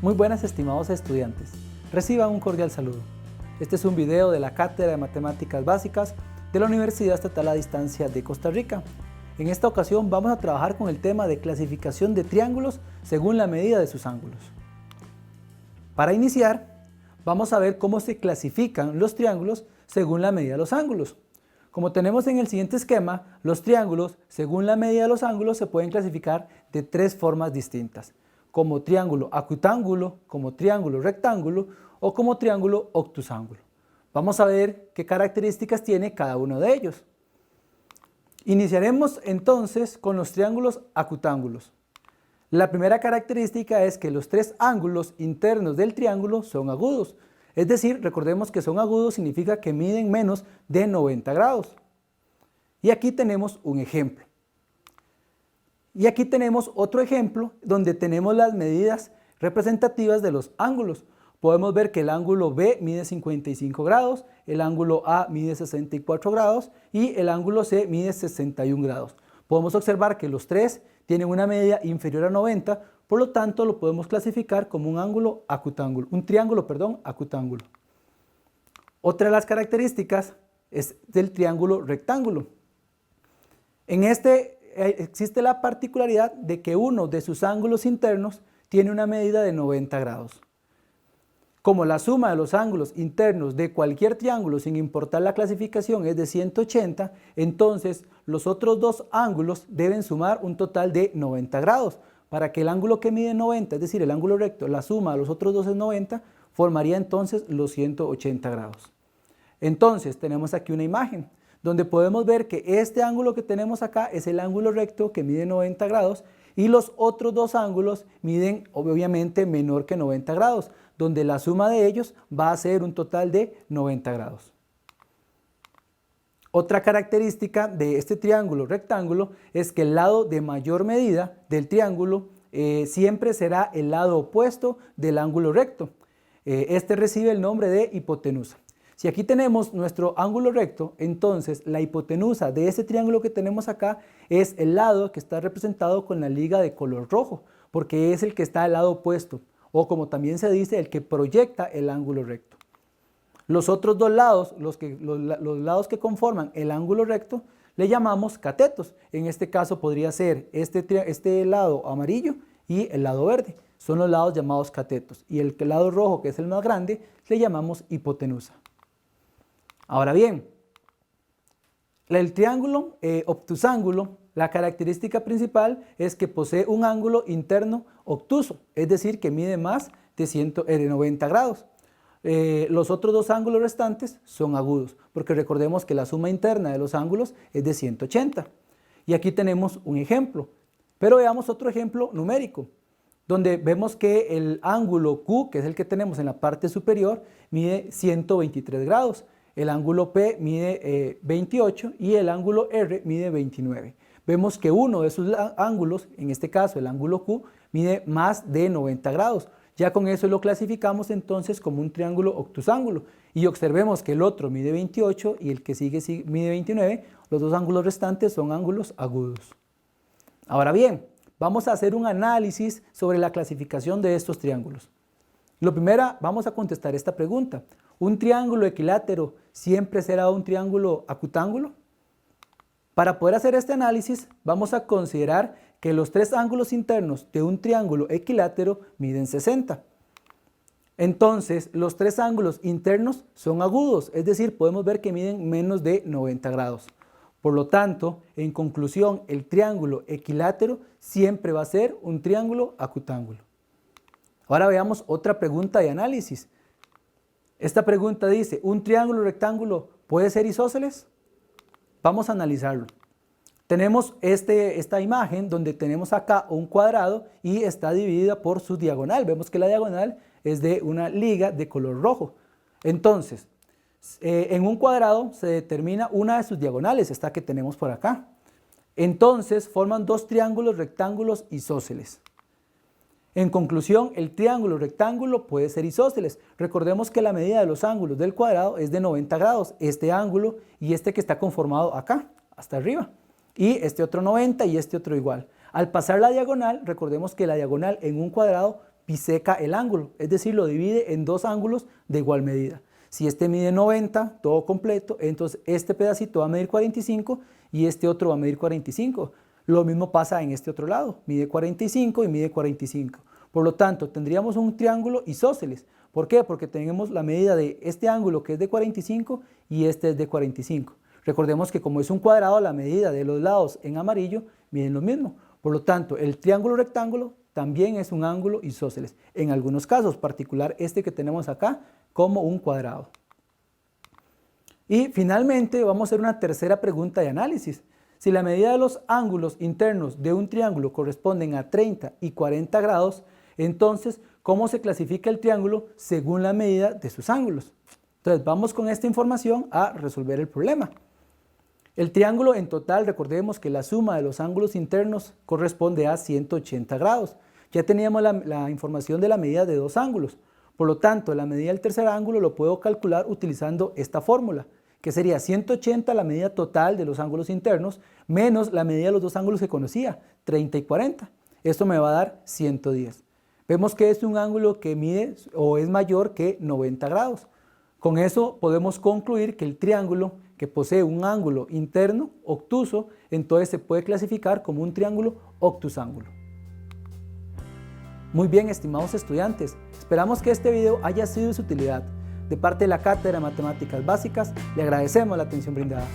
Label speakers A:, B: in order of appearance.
A: Muy buenas, estimados estudiantes. Reciban un cordial saludo. Este es un video de la Cátedra de Matemáticas Básicas de la Universidad Estatal a Distancia de Costa Rica. En esta ocasión vamos a trabajar con el tema de clasificación de triángulos según la medida de sus ángulos. Para iniciar, vamos a ver cómo se clasifican los triángulos según la medida de los ángulos. Como tenemos en el siguiente esquema, los triángulos según la medida de los ángulos se pueden clasificar de tres formas distintas: como triángulo acutángulo, como triángulo rectángulo o como triángulo obtusángulo. Vamos a ver qué características tiene cada uno de ellos. Iniciaremos entonces con los triángulos acutángulos. La primera característica es que los tres ángulos internos del triángulo son agudos. Es decir, recordemos que son agudos significa que miden menos de 90 grados. Y aquí tenemos un ejemplo. Y aquí tenemos otro ejemplo donde tenemos las medidas representativas de los ángulos. Podemos ver que el ángulo B mide 55 grados, el ángulo A mide 64 grados y el ángulo C mide 61 grados. Podemos observar que los tres tienen una medida inferior a 90, por lo tanto lo podemos clasificar como un ángulo acutángulo, un triángulo, acutángulo. Otra de las características es del triángulo rectángulo. En este existe la particularidad de que uno de sus ángulos internos tiene una medida de 90 grados. Como la suma de los ángulos internos de cualquier triángulo, sin importar la clasificación, es de 180, entonces los otros dos ángulos deben sumar un total de 90 grados. Para que el ángulo que mide 90, es decir, el ángulo recto, la suma de los otros dos es 90, formaría entonces los 180 grados. Entonces tenemos aquí una imagen donde podemos ver que este ángulo que tenemos acá es el ángulo recto que mide 90 grados y los otros dos ángulos miden obviamente menor que 90 grados, donde la suma de ellos va a ser un total de 90 grados. Otra característica de este triángulo rectángulo es que el lado de mayor medida del triángulo siempre será el lado opuesto del ángulo recto. Este recibe el nombre de hipotenusa. Si aquí tenemos nuestro ángulo recto, entonces la hipotenusa de ese triángulo que tenemos acá es el lado que está representado con la liga de color rojo, porque es el que está al lado opuesto, o como también se dice, el que proyecta el ángulo recto. Los otros dos lados, los lados que conforman el ángulo recto, le llamamos catetos. En este caso podría ser este lado amarillo y el lado verde. Son los lados llamados catetos. Y el lado rojo, que es el más grande, le llamamos hipotenusa. Ahora bien, el triángulo obtusángulo, la característica principal es que posee un ángulo interno obtuso, es decir, que mide más de 90 grados. Los otros dos ángulos restantes son agudos, porque recordemos que la suma interna de los ángulos es de 180. Y aquí tenemos un ejemplo, pero veamos otro ejemplo numérico, donde vemos que el ángulo Q, que es el que tenemos en la parte superior, mide 123 grados. El ángulo P mide 28 y el ángulo R mide 29. Vemos que uno de sus ángulos, en este caso el ángulo Q, mide más de 90 grados. Ya con eso lo clasificamos entonces como un triángulo obtusángulo. Y observemos que el otro mide 28 y el que sigue mide 29. Los dos ángulos restantes son ángulos agudos. Ahora bien, vamos a hacer un análisis sobre la clasificación de estos triángulos. Lo primero, vamos a contestar esta pregunta. ¿Un triángulo equilátero siempre será un triángulo acutángulo? Para poder hacer este análisis, vamos a considerar que los tres ángulos internos de un triángulo equilátero miden 60. Entonces, los tres ángulos internos son agudos, es decir, podemos ver que miden menos de 90 grados. Por lo tanto, en conclusión, el triángulo equilátero siempre va a ser un triángulo acutángulo. Ahora veamos otra pregunta de análisis. Esta pregunta dice, ¿un triángulo rectángulo puede ser isósceles? Vamos a analizarlo. Tenemos esta imagen donde tenemos acá un cuadrado y está dividida por su diagonal. Vemos que la diagonal es de una liga de color rojo. Entonces, en un cuadrado se determina una de sus diagonales, esta que tenemos por acá. Entonces, forman dos triángulos rectángulos isósceles. En conclusión, el triángulo rectángulo puede ser isósceles. Recordemos que la medida de los ángulos del cuadrado es de 90 grados, este ángulo y este que está conformado acá, hasta arriba. Y este otro 90 y este otro igual. Al pasar la diagonal, recordemos que la diagonal en un cuadrado biseca el ángulo, es decir, lo divide en dos ángulos de igual medida. Si este mide 90, todo completo, entonces este pedacito va a medir 45 y este otro va a medir 45. Lo mismo pasa en este otro lado, mide 45 y mide 45. Por lo tanto, tendríamos un triángulo isósceles. ¿Por qué? Porque tenemos la medida de este ángulo que es de 45 y este es de 45. Recordemos que como es un cuadrado, la medida de los lados en amarillo miden lo mismo. Por lo tanto, el triángulo rectángulo también es un ángulo isósceles. En algunos casos, particular este que tenemos acá, como un cuadrado. Y finalmente vamos a hacer una tercera pregunta de análisis. Si la medida de los ángulos internos de un triángulo corresponden a 30 y 40 grados, entonces, ¿cómo se clasifica el triángulo según la medida de sus ángulos? Entonces, vamos con esta información a resolver el problema. El triángulo en total, recordemos que la suma de los ángulos internos corresponde a 180 grados. Ya teníamos la información de la medida de dos ángulos. Por lo tanto, la medida del tercer ángulo lo puedo calcular utilizando esta fórmula, que sería 180 la medida total de los ángulos internos, menos la medida de los dos ángulos que conocía, 30 y 40. Esto me va a dar 110. Vemos que es un ángulo que mide o es mayor que 90 grados. Con eso podemos concluir que el triángulo que posee un ángulo interno obtuso, entonces se puede clasificar como un triángulo obtusángulo. Muy bien, estimados estudiantes, esperamos que este video haya sido de su utilidad. De parte de la Cátedra de Matemáticas Básicas, le agradecemos la atención brindada.